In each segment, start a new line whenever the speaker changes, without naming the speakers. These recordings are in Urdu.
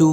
2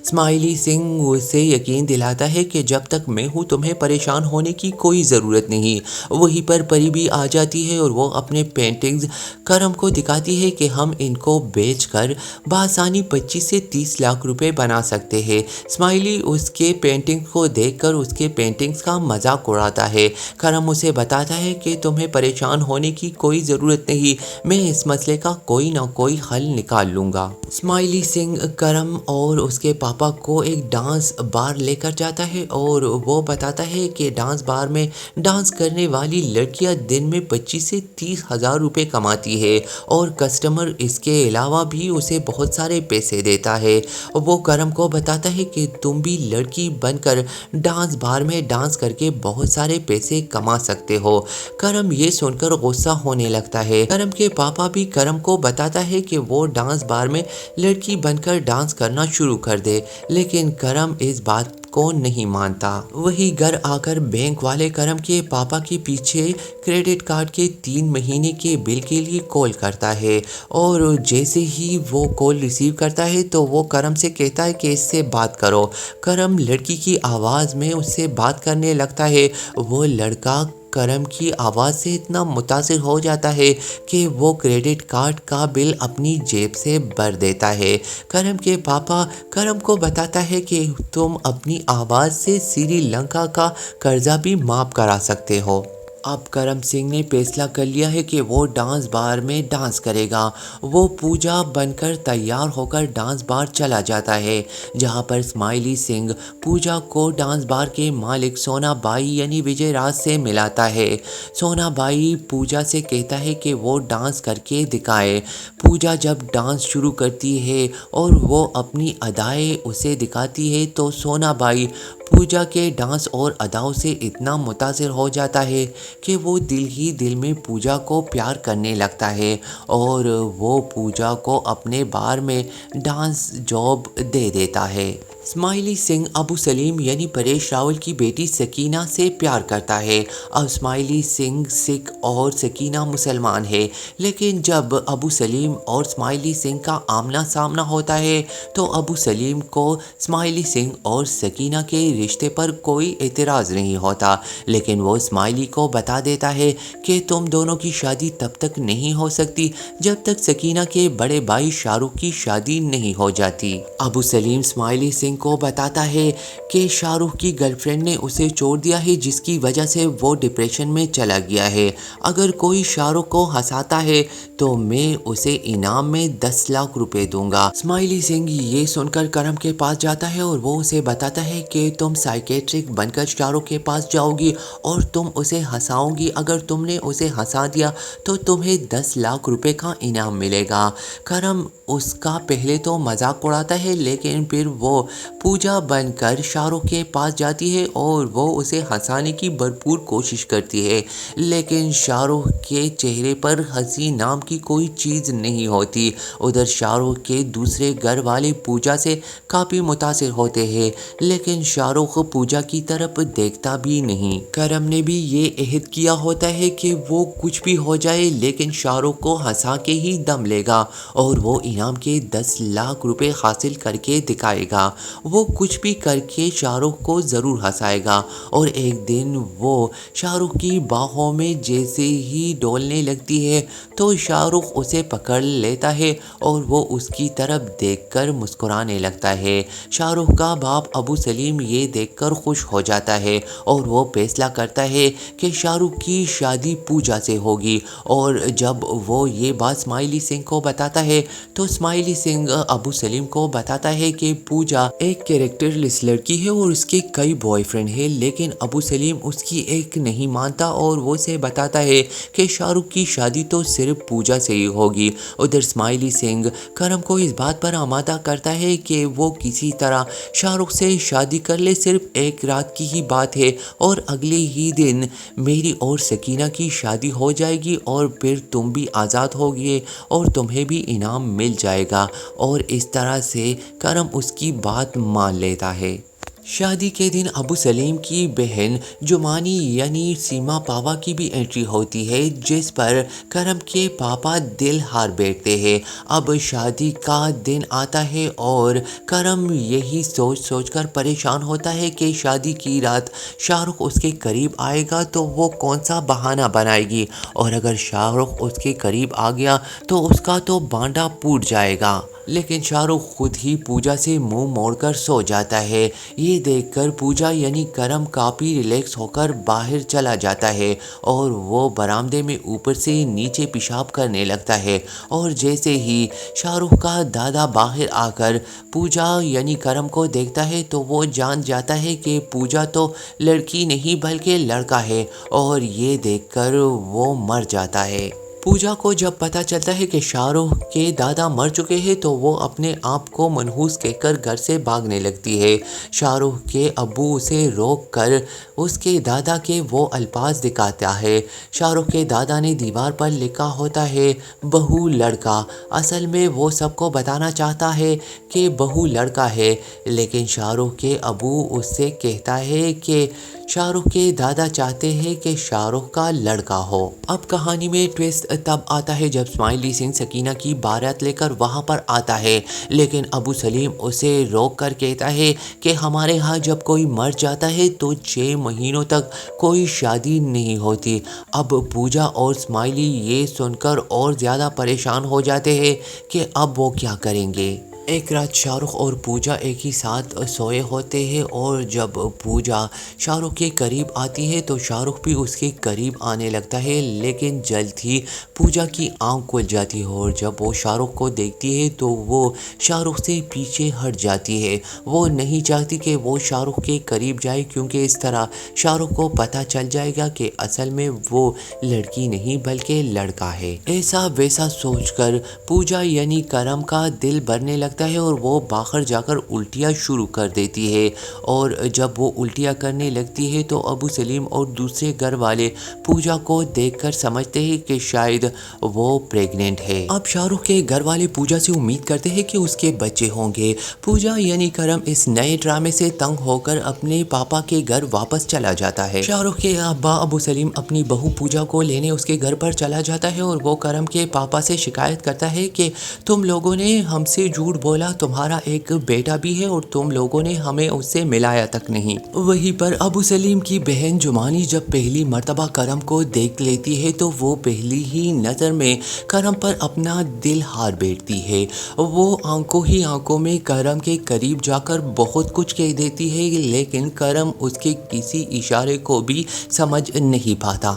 اسماعیلی سنگھ اسے یقین دلاتا ہے کہ جب تک میں ہوں تمہیں پریشان ہونے کی کوئی ضرورت نہیں۔ وہیں پر پری بھی آ جاتی ہے اور وہ اپنے پینٹنگز کرم کو دکھاتی ہے کہ ہم ان کو بیچ کر بآسانی 25 سے 30 لاکھ روپے بنا سکتے ہیں۔ اسماعیلی اس کے پینٹنگ کو دیکھ کر اس کے پینٹنگز کا مذاق اڑاتا ہے۔ کرم اسے بتاتا ہے کہ تمہیں پریشان ہونے کی کوئی ضرورت نہیں، میں اس مسئلے کا کوئی نہ کوئی حل نکال لوں گا۔ اسماعیلی سنگھ کرم اور اس کے پاپا کو ایک ڈانس بار لے کر جاتا ہے اور وہ بتاتا ہے کہ ڈانس بار میں ڈانس کرنے والی لڑکیاں دن میں 25 سے 30 ہزار روپے کماتی ہے اور کسٹمر اس کے علاوہ بھی اسے بہت سارے پیسے دیتا ہے۔ وہ کرم کو بتاتا ہے کہ تم بھی لڑکی بن کر ڈانس بار میں ڈانس کر کے بہت سارے پیسے کما سکتے ہو۔ کرم یہ سن کر غصہ ہونے لگتا ہے۔ کرم کے پاپا بھی کرم کو بتاتا ہے کہ وہ ڈانس بار میں لڑکی بن کر ڈانس کرنا شروع کر دے، لیکن کرم اس بات کو نہیں مانتا۔ وہی گھر آ کر بینک والے کرم کے پاپا کے پیچھے کریڈٹ کارڈ کے 3 مہینے کے بل کے لیے کال کرتا ہے اور جیسے ہی وہ کال ریسیو کرتا ہے تو وہ کرم سے کہتا ہے کہ اس سے بات کرو۔ کرم لڑکی کی آواز میں اس سے بات کرنے لگتا ہے۔ وہ لڑکا کرم کی آواز سے اتنا متاثر ہو جاتا ہے کہ وہ کریڈٹ کارڈ کا بل اپنی جیب سے بھر دیتا ہے۔ کرم کے پاپا کرم کو بتاتا ہے کہ تم اپنی آواز سے سری لنکا کا قرضہ بھی معاف کرا سکتے ہو۔ اب کرم سنگھ نے فیصلہ کر لیا ہے کہ وہ ڈانس بار میں ڈانس کرے گا۔ وہ پوجا بن کر تیار ہو کر ڈانس بار چلا جاتا ہے، جہاں پر اسماعیلی سنگھ پوجا کو ڈانس بار کے مالک سونا بائی یعنی وجے راج سے ملاتا ہے۔ سونا بائی پوجا سے کہتا ہے کہ وہ ڈانس کر کے دکھائے۔ پوجا جب ڈانس شروع کرتی ہے اور وہ اپنی ادائیں اسے دکھاتی ہے تو سونا بائی پوجا کے ڈانس اور اداؤں سے اتنا متاثر ہو جاتا ہے کہ وہ دل ہی دل میں پوجا کو پیار کرنے لگتا ہے اور وہ پوجا کو اپنے بار میں ڈانس جاب دے دیتا ہے۔ اسماعیلی سنگھ ابو سلیم یعنی پریش راول کی بیٹی سکینہ سے پیار کرتا ہے۔ اب اسماعیلی سنگھ سکھ اور سکینہ مسلمان ہے، لیکن جب ابو سلیم اور اسماعیلی سنگھ کا آمنا سامنا ہوتا ہے تو ابو سلیم کو اسماعیلی سنگھ اور سکینہ کے رشتے پر کوئی اعتراض نہیں ہوتا، لیکن وہ اسماعیلی کو بتا دیتا ہے کہ تم دونوں کی شادی تب تک نہیں ہو سکتی جب تک سکینہ کے بڑے بھائی شاہ رخ کی شادی نہیں ہو جاتی۔ ابو سلیم اسماعیلی سنگھ کو بتاتا ہے کہ شاہ رخ کی گرل فرینڈ نے اسے چھوڑ دیا ہے، جس کی وجہ سے وہ ڈپریشن میں چلا گیا ہے۔ اگر کوئی شاہ رخ کو ہنساتا ہے تو میں اسے انعام میں 10 لاکھ روپے دوں گا۔ اسماعیلی سنگھ یہ سن کر کرم کے پاس جاتا ہے اور وہ اسے بتاتا ہے کہ تم سائیکیٹرک بن کر شاہ رخ کے پاس جاؤ گی اور تم اسے ہنساؤ گی۔ اگر تم نے اسے ہنسا دیا تو تمہیں 10 لاکھ روپے کا انعام ملے گا۔ کرم اس کا پہلے تو مذاق اڑاتا ہے، لیکن پھر وہ پوجا بن کر شاہ رخ کے پاس جاتی ہے اور وہ اسے ہنسانے کی بھرپور کوشش کرتی ہے، لیکن شاہ رخ کے چہرے پر ہنسی نام کی کوئی چیز نہیں ہوتی۔ ادھر شاہ رخ کے دوسرے گھر والے پوجا سے کافی متاثر ہوتے ہیں، لیکن شاہ رخ پوجا کی طرف دیکھتا بھی نہیں۔ کرم نے بھی یہ عہد کیا ہوتا ہے کہ وہ کچھ بھی ہو جائے لیکن شاہ رخ کو ہنسا کے ہی دم لے گا اور وہ انعام کے 10 لاکھ روپے حاصل کر کے دکھائے گا۔ وہ کچھ بھی کر کے شاہ رخ کو ضرور ہنسائے گا اور ایک دن وہ شاہ رخ کی باہوں میں جیسے ہی ڈولنے لگتی ہے تو شاہ رخ اسے پکڑ لیتا ہے اور وہ اس کی طرف دیکھ کر مسکرانے لگتا ہے۔ شاہ رخ کا باپ ابو سلیم یہ دیکھ کر خوش ہو جاتا ہے اور وہ فیصلہ کرتا ہے کہ شاہ رخ کی شادی پوجا سے ہوگی، اور جب وہ یہ بات اسماعیلی سنگھ کو بتاتا ہے تو اسماعیلی سنگھ ابو سلیم کو بتاتا ہے کہ پوجا ایک کیریکٹر لیس لڑکی ہے اور اس کے کئی بوائے فرینڈ ہیں، لیکن ابو سلیم اس کی ایک نہیں مانتا اور وہ اسے بتاتا ہے کہ شاہ رخ کی شادی تو صرف پوجا سے ہی ہوگی۔ ادھر اسماعیلی سنگھ کرم کو اس بات پر آمادہ کرتا ہے کہ وہ کسی طرح شاہ رخ سے شادی کر لے، صرف ایک رات کی ہی بات ہے اور اگلے ہی دن میری اور سکینہ کی شادی ہو جائے گی اور پھر تم بھی آزاد ہوگے اور تمہیں بھی انعام مل جائے گا، اور اس طرح سے کرم اس کی بات مان لیتا ہے۔ شادی کے دن ابو سلیم کی بہن جمانی یعنی سیما پاوا کی بھی انٹری ہوتی ہے، جس پر کرم کے پاپا دل ہار بیٹھتے ہیں۔ اب شادی کا دن آتا ہے اور کرم یہی سوچ سوچ کر پریشان ہوتا ہے کہ شادی کی رات شاہ رخ اس کے قریب آئے گا تو وہ کون سا بہانہ بنائے گی، اور اگر شاہ رخ اس کے قریب آ گیا تو اس کا تو بانڈا پھوٹ جائے گا۔ لیکن شاہ رخ خود ہی پوجا سے منہ موڑ کر سو جاتا ہے۔ یہ دیکھ کر پوجا یعنی کرم کافی ریلیکس ہو کر باہر چلا جاتا ہے اور وہ برآمدے میں اوپر سے نیچے پیشاب کرنے لگتا ہے، اور جیسے ہی شاہ رخ کا دادا باہر آ کر پوجا یعنی کرم کو دیکھتا ہے تو وہ جان جاتا ہے کہ پوجا تو لڑکی نہیں بلکہ لڑکا ہے، اور یہ دیکھ کر وہ مر جاتا ہے۔ پوجا کو جب پتہ چلتا ہے کہ شاہ رخ کے دادا مر چکے ہیں تو وہ اپنے آپ کو منحوس کہہ کر گھر سے بھاگنے لگتی ہے۔ شاہ رخ کے ابو اسے روک کر اس کے دادا کے وہ الفاظ دکھاتا ہے۔ شاہ رخ کے دادا نے دیوار پر لکھا ہوتا ہے بہو لڑکا۔ اصل میں وہ سب کو بتانا چاہتا ہے کہ بہو لڑکا ہے، لیکن شاہ رخ کے ابو اس سے کہتا ہے کہ شاہ رخ کے دادا چاہتے ہیں کہ شاہ رخ کا لڑکا ہو۔ اب کہانی میں ٹویسٹ تب آتا ہے جب اسماعیلی سنگھ سکینہ کی بارات لے کر وہاں پر آتا ہے، لیکن ابو سلیم اسے روک کر کہتا ہے کہ ہمارے ہاں جب کوئی مر جاتا ہے تو 6 مہینوں تک کوئی شادی نہیں ہوتی۔ اب پوجا اور اسماعیلی یہ سن کر اور زیادہ پریشان ہو جاتے ہیں کہ اب وہ کیا کریں گے۔ ایک رات شاہ رخ اور پوجا ایک ہی ساتھ سوئے ہوتے ہیں، اور جب پوجا شاہ رخ کے قریب آتی ہے تو شاہ رخ بھی اس کے قریب آنے لگتا ہے، لیکن جلد ہی پوجا کی آنکھ کھل جاتی ہے اور جب وہ شاہ رخ کو دیکھتی ہے تو وہ شاہ رخ سے پیچھے ہٹ جاتی ہے۔ وہ نہیں چاہتی کہ وہ شاہ رخ کے قریب جائے، کیونکہ اس طرح شاہ رخ کو پتہ چل جائے گا کہ اصل میں وہ لڑکی نہیں بلکہ لڑکا ہے۔ ایسا ویسا سوچ کر پوجا یعنی کرم کا دل بھرنے لگتا ہے اور وہ باہر جا کر الٹیاں شروع کر دیتی ہے، اور جب وہ الٹیاں کرنے لگتی ہے تو ابو سلیم اور دوسرے گھر والے پوجا کو دیکھ کر سمجھتے ہیں کہ شاید وہ پریگننٹ ہے۔ اب شاہ رخ کے گھر والے پوجا سے امید کرتے ہیں کہ اس کے بچے ہوں گے۔ پوجا یعنی کرم اس نئے ڈرامے سے تنگ ہو کر اپنے پاپا کے گھر واپس چلا جاتا ہے۔ شاہ رخ کے ابا ابو سلیم اپنی بہو پوجا کو لینے اس کے گھر پر چلا جاتا ہے، اور وہ کرم کے پاپا سے شکایت کرتا ہے کہ تم لوگوں نے ہم سے جھوٹ بولا، تمہارا ایک بیٹا بھی ہے اور تم لوگوں نے ہمیں اس سے ملایا تک نہیں۔ وہیں پر ابو سلیم کی بہن جمانی جب پہلی مرتبہ کرم کو دیکھ لیتی ہے تو وہ پہلی ہی نظر میں کرم پر اپنا دل ہار بیٹھتی ہے۔ وہ آنکھوں ہی آنکھوں میں کرم کے قریب جا کر بہت کچھ کہہ دیتی ہے، لیکن کرم اس کے کسی اشارے کو بھی سمجھ نہیں پاتا۔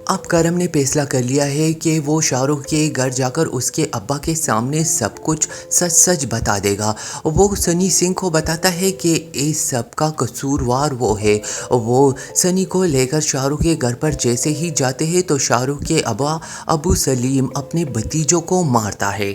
اب کرم نے فیصلہ کر لیا ہے کہ وہ شاہ رخ کے گھر جا کر اس کے ابا کے سامنے سب کچھ سچ سچ بتا دے گا۔ وہ سنی سنگھ کو بتاتا ہے کہ اس سب کا قصوروار وہ ہے۔ وہ سنی کو لے کر شاہ رخ کے گھر پر جیسے ہی جاتے ہیں تو شاہ رخ کے ابا ابو سلیم اپنے بھتیجوں کو مارتا ہے۔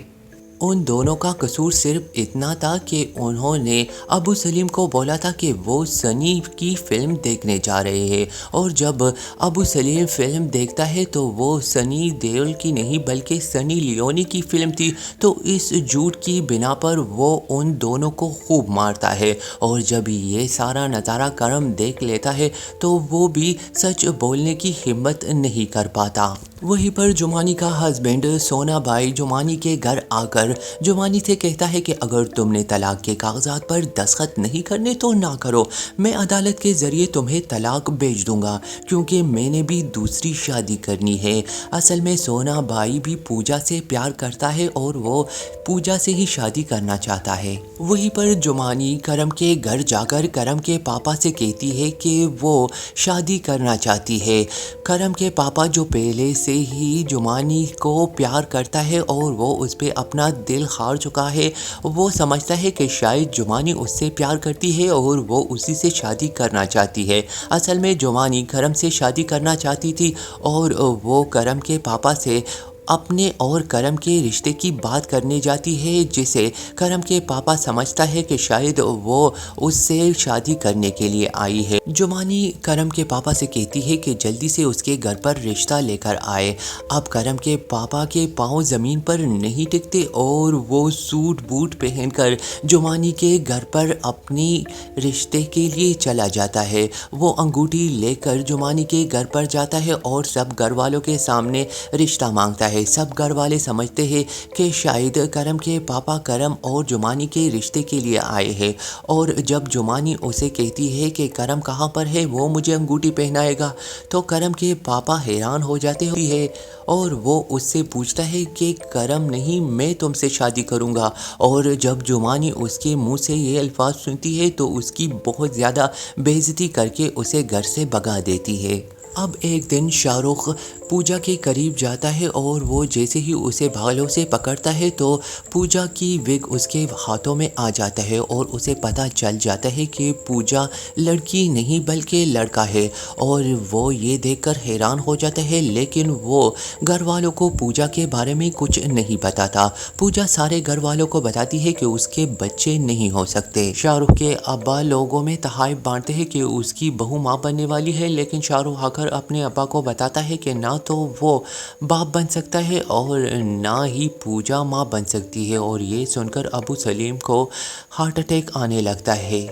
ان دونوں کا قصور صرف اتنا تھا کہ انہوں نے ابو سلیم کو بولا تھا کہ وہ سنی کی فلم دیکھنے جا رہے ہیں، اور جب ابو سلیم فلم دیکھتا ہے تو وہ سنی دیول کی نہیں بلکہ سنی لیونی کی فلم تھی، تو اس جھوٹ کی بنا پر وہ ان دونوں کو خوب مارتا ہے، اور جب یہ سارا نظارہ کرم دیکھ لیتا ہے تو وہ بھی سچ بولنے کی ہمت نہیں کر پاتا۔ وہیں پر جمانی کا ہسبینڈ سونا بھائی جمانی کے گھر آ کر جمانی سے کہتا ہے کہ اگر تم نے طلاق کے کاغذات پر دستخط نہیں کرنے تو نہ کرو، میں عدالت کے ذریعے تمہیں طلاق بھیج دوں گا، کیونکہ میں نے بھی دوسری شادی کرنی ہے۔ اصل میں سونا بھائی بھی پوجا سے پیار کرتا ہے اور وہ پوجا سے ہی شادی کرنا چاہتا ہے۔ وہیں پر جمانی کرم کے گھر جا کر کرم کے پاپا سے کہتی ہے کہ وہ شادی کرنا چاہتی ہے۔ کرم کے پاپا جو پہلے سے ہی جمانی کو پیار کرتا ہے اور وہ اس پہ اپنا دل ہار چکا ہے، وہ سمجھتا ہے کہ شاید جمانی اس سے پیار کرتی ہے اور وہ اسی سے شادی کرنا چاہتی ہے۔ اصل میں جمانی کرم سے شادی کرنا چاہتی تھی، اور وہ کرم کے پاپا سے اپنے اور کرم کے رشتے کی بات کرنے جاتی ہے، جسے کرم کے پاپا سمجھتا ہے کہ شاید وہ اس سے شادی کرنے کے لیے آئی ہے۔ جمانی کرم کے پاپا سے کہتی ہے کہ جلدی سے اس کے گھر پر رشتہ لے کر آئے۔ اب کرم کے پاپا کے پاؤں زمین پر نہیں ٹکتے اور وہ سوٹ بوٹ پہن کر جمانی کے گھر پر اپنی رشتے کے لیے چلا جاتا ہے۔ وہ انگوٹھی لے کر جمانی کے گھر پر جاتا ہے اور سب گھر والوں کے سامنے رشتہ مانگتا ہے۔ سب گھر والے سمجھتے ہیں کہ شاید کرم کے پاپا کرم اور جمانی کے رشتے کے لیے آئے ہیں، اور جب جمانی اسے کہتی ہے کہ کرم کہاں پر ہے، وہ مجھے انگوٹھی پہنائے گا، تو کرم کے پاپا حیران ہو جاتے ہیں اور وہ اس سے پوچھتا ہے کہ کرم نہیں، میں تم سے شادی کروں گا۔ اور جب جمانی اس کے منہ سے یہ الفاظ سنتی ہے تو اس کی بہت زیادہ بے عزتی کر کے اسے گھر سے بھگا دیتی ہے۔ اب ایک دن شاہ رخ پوجا کے قریب جاتا ہے اور وہ جیسے ہی اسے بالوں سے پکڑتا ہے تو پوجا کی وگ اس کے ہاتھوں میں آ جاتا ہے اور اسے پتہ چل جاتا ہے کہ پوجا لڑکی نہیں بلکہ لڑکا ہے، اور وہ یہ دیکھ کر حیران ہو جاتا ہے، لیکن وہ گھر والوں کو پوجا کے بارے میں کچھ نہیں بتاتا۔ پوجا سارے گھر والوں کو بتاتی ہے کہ اس کے بچے نہیں ہو سکتے۔ شاہ رخ کے ابا لوگوں میں تحائف بانٹتے ہیں کہ اس کی بہو ماں بننے والی ہے، لیکن شاہ رخ آ کر اپنے ابا کو بتاتا ہے کہ نہ تو وہ باپ بن سکتا ہے اور نہ ہی پوجا ماں بن سکتی ہے، اور یہ سن کر ابو سلیم کو ہارٹ اٹیک آنے لگتا ہے۔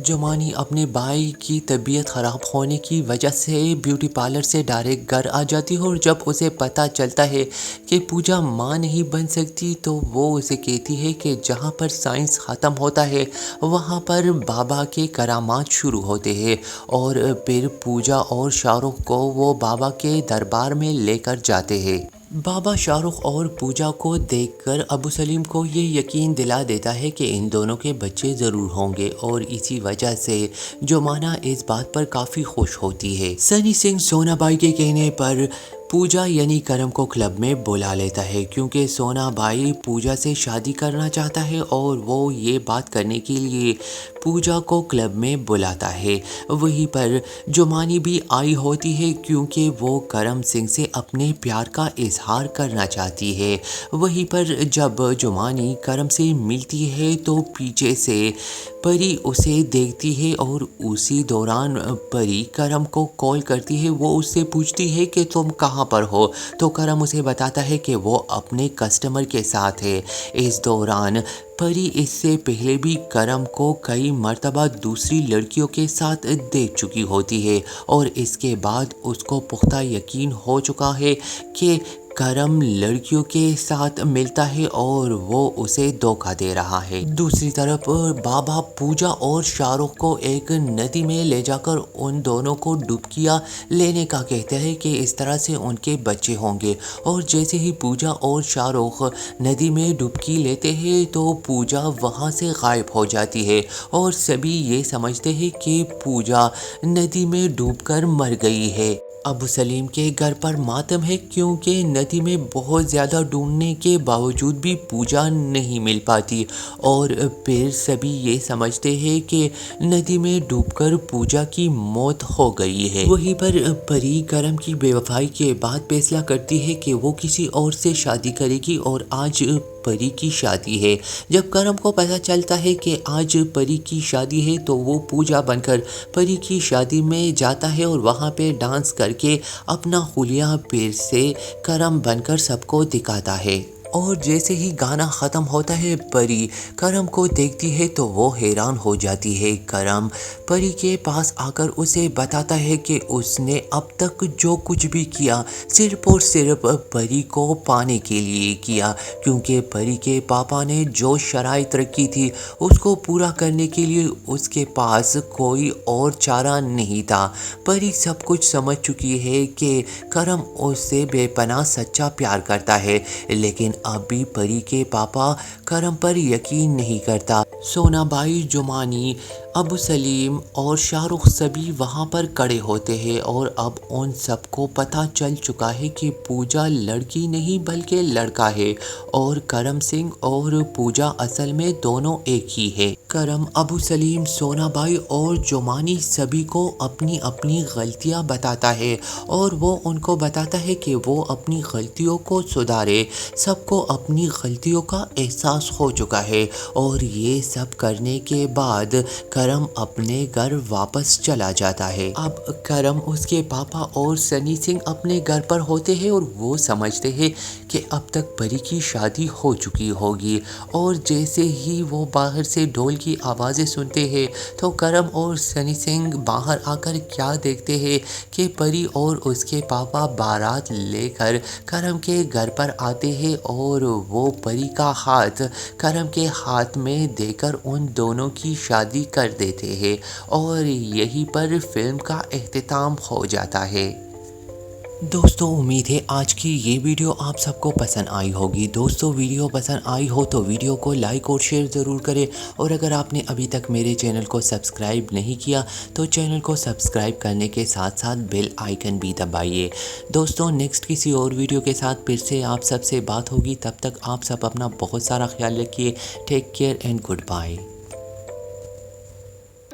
جمانی اپنے بھائی کی طبیعت خراب ہونے کی وجہ سے بیوٹی پارلر سے ڈائریکٹ گھر آ جاتی ہے، اور جب اسے پتہ چلتا ہے کہ پوجا ماں نہیں بن سکتی تو وہ اسے کہتی ہے کہ جہاں پر سائنس ختم ہوتا ہے وہاں پر بابا کے کرامات شروع ہوتے ہیں، اور پھر پوجا اور شاہ رخ کو وہ بابا کے دربار میں لے کر جاتے ہیں۔ بابا شاہ رخ اور پوجا کو دیکھ کر ابو سلیم کو یہ یقین دلا دیتا ہے کہ ان دونوں کے بچے ضرور ہوں گے، اور اسی وجہ سے جمانہ اس بات پر کافی خوش ہوتی ہے۔ سنی سنگھ سونا بائی کے کہنے پر پوجا یعنی کرم کو کلب میں بلا لیتا ہے، کیونکہ سونا بائی پوجا سے شادی کرنا چاہتا ہے اور وہ یہ بات کرنے کے لیے پوجا کو کلب میں بلاتا ہے۔ وہیں پر جمانی بھی آئی ہوتی ہے کیونکہ وہ کرم سنگھ سے اپنے پیار کا اظہار کرنا چاہتی ہے۔ وہیں پر جب جمانی کرم سے ملتی ہے تو پیچھے سے پری اسے دیکھتی ہے، اور اسی دوران پری کرم کو کال کرتی ہے۔ وہ اس سے پوچھتی ہے کہ تم کہاں پر ہو، تو کرم اسے بتاتا ہے کہ وہ اپنے کسٹمر کے ساتھ ہے۔ اس دوران پری اس سے پہلے بھی کرم کو کئی مرتبہ دوسری لڑکیوں کے ساتھ دیکھ چکی ہوتی ہے، اور اس کے بعد اس کو پختہ یقین ہو چکا ہے کہ کرم لڑکیوں کے ساتھ ملتا ہے اور وہ اسے دھوکہ دے رہا ہے۔ دوسری طرف بابا پوجا اور شاہ رخ کو ایک ندی میں لے جا کر ان دونوں کو ڈبکیاں لینے کا کہتے ہیں کہ اس طرح سے ان کے بچے ہوں گے، اور جیسے ہی پوجا اور شاہ رخ ندی میں ڈبکی لیتے ہیں تو پوجا وہاں سے غائب ہو جاتی ہے، اور سبھی یہ سمجھتے ہیں کہ پوجا ندی میں ڈوب کر مر گئی ہے۔ ابو سلیم کے گھر پر ماتم ہے کیونکہ ندی میں بہت زیادہ ڈھونڈنے کے باوجود بھی پوجا نہیں مل پاتی، اور پھر سبھی یہ سمجھتے ہیں کہ ندی میں ڈوب کر پوجا کی موت ہو گئی ہے۔ وہیں پر پری کرم کی بے وفائی کے بعد فیصلہ کرتی ہے کہ وہ کسی اور سے شادی کرے گی، اور آج پری کی شادی ہے۔ جب کرم کو پتہ چلتا ہے کہ آج پری کی شادی ہے تو وہ پوجا بن کر پری کی شادی میں جاتا ہے، اور وہاں پہ ڈانس کر کے اپنا حلیہ پھر سے کرم بن کر سب کو دکھاتا ہے۔ اور جیسے ہی گانا ختم ہوتا ہے پری کرم کو دیکھتی ہے تو وہ حیران ہو جاتی ہے۔ کرم پری کے پاس آ کر اسے بتاتا ہے کہ اس نے اب تک جو کچھ بھی کیا صرف اور صرف پری کو پانے کے لیے کیا، کیونکہ پری کے پاپا نے جو شرائط رکھی تھی اس کو پورا کرنے کے لیے اس کے پاس کوئی اور چارہ نہیں تھا۔ پری سب کچھ سمجھ چکی ہے کہ کرم اس سے بے پناہ سچا پیار کرتا ہے، لیکن اب بھی پری کے پاپا کرم پر یقین نہیں کرتا۔ سونا بائی جمانی ابو سلیم اور شاہ رخ سبھی وہاں پر کڑے ہوتے ہیں اور اب ان سب کو پتہ چل چکا ہے کہ پوجا لڑکی نہیں بلکہ لڑکا ہے اور کرم سنگھ اور پوجا اصل میں دونوں ایک ہی ہے۔ کرم ابو سلیم، سونا بائی اور جومانی سبھی کو اپنی اپنی غلطیاں بتاتا ہے اور وہ ان کو بتاتا ہے کہ وہ اپنی غلطیوں کو سدھارے۔ سب کو اپنی غلطیوں کا احساس ہو چکا ہے اور یہ سب کرنے کے بعد کرم اپنے گھر واپس چلا جاتا ہے۔ اب کرم، اس کے پاپا اور سنی سنگھ اپنے گھر پر ہوتے ہیں اور وہ سمجھتے ہیں کہ اب تک پری کی شادی ہو چکی ہوگی، اور جیسے ہی وہ باہر سے ڈھول کی آوازیں سنتے ہیں تو کرم اور سنی سنگھ باہر آ کر کیا دیکھتے ہیں کہ پری اور اس کے پاپا بارات لے کر کرم کے گھر پر آتے ہیں اور وہ پری کا ہاتھ کرم کے ہاتھ میں دے کر ان دونوں کی شادی کر دیتے ہیں، اور یہیں پر فلم کا اختتام ہو جاتا ہے۔ دوستو، امید ہے آج کی یہ ویڈیو آپ سب کو پسند آئی ہوگی۔ دوستو، ویڈیو پسند آئی ہو تو ویڈیو کو لائک اور شیئر ضرور کریں، اور اگر آپ نے ابھی تک میرے چینل کو سبسکرائب نہیں کیا تو چینل کو سبسکرائب کرنے کے ساتھ ساتھ بیل آئیکن بھی دبائیے۔ دوستو، نیکسٹ کسی اور ویڈیو کے ساتھ پھر سے آپ سب سے بات ہوگی، تب تک آپ سب اپنا بہت سارا خیال رکھیے۔ Take care and good bye.